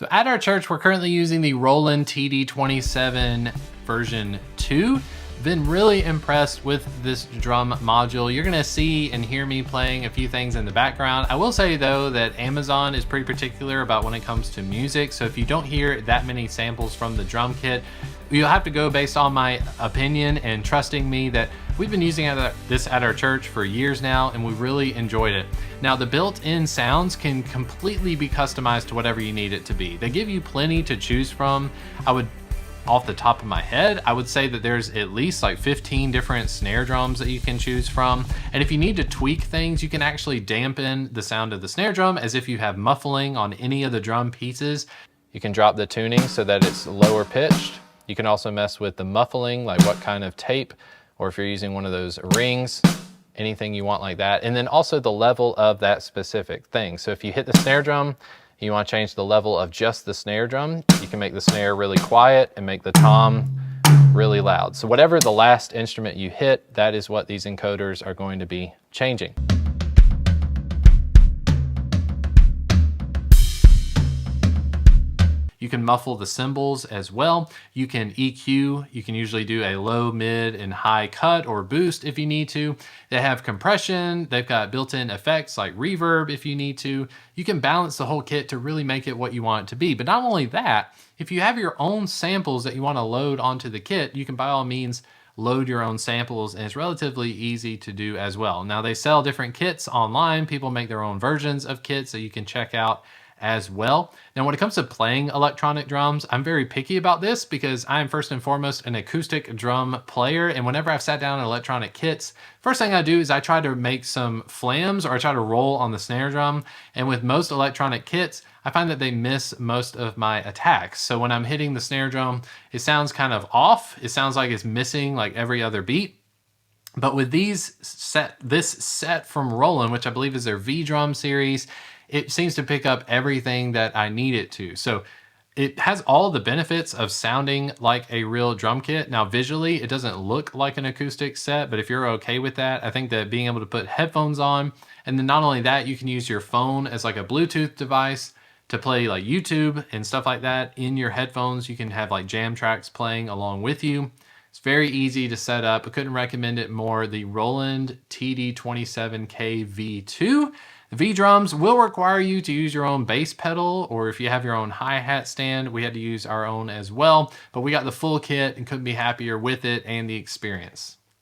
So at our church, we're currently using the Roland TD-27 version 2. Been really impressed with this drum module. You're gonna see and hear me playing a few things in the background. I will say though that Amazon is pretty particular about when it comes to music. So if you don't hear that many samples from the drum kit, you'll have to go based on my opinion and trusting me that we've been using this at our church for years now and we really enjoyed it. Now the built-in sounds can completely be customized to whatever you need it to be. They give you plenty to choose from. Off the top of my head, I would say that there's at least like 15 different snare drums that you can choose from. And if you need to tweak things, you can actually dampen the sound of the snare drum as if you have muffling on any of the drum pieces. You can drop the tuning so that it's lower pitched. You can also mess with the muffling, like what kind of tape, or if you're using one of those rings, anything you want like that. And then also the level of that specific thing. So if you hit the snare drum, you want to change the level of just the snare drum, you can make the snare really quiet and make the tom really loud. So whatever the last instrument you hit, that is what these encoders are going to be changing. You can muffle the cymbals as well. You can EQ. You can usually do a low, mid, and high cut or boost if you need to. They have compression. They've got built-in effects like reverb if you need to. You can balance the whole kit to really make it what you want it to be. But not only that, if you have your own samples that you want to load onto the kit, you can by all means load your own samples, and it's relatively easy to do as well. Now they sell different kits online. People make their own versions of kits that you can check out as well. Now, when it comes to playing electronic drums, I'm very picky about this because I am first and foremost an acoustic drum player. And whenever I've sat down in electronic kits, first thing I do is I try to make some flams or I try to roll on the snare drum. And with most electronic kits, I find that they miss most of my attacks. So when I'm hitting the snare drum, it sounds kind of off. It sounds like it's missing like every other beat. But with this set from Roland, which I believe is their V-Drum series, it seems to pick up everything that I need it to. So it has all the benefits of sounding like a real drum kit. Now visually, it doesn't look like an acoustic set, but if you're okay with that, I think that being able to put headphones on, and then not only that, you can use your phone as like a Bluetooth device to play like YouTube and stuff like that in your headphones. You can have like jam tracks playing along with you. It's very easy to set up. I couldn't recommend it more. The Roland TD-27KV2. The V-drums will require you to use your own bass pedal, or if you have your own hi-hat stand, we had to use our own as well. But we got the full kit and couldn't be happier with it and the experience.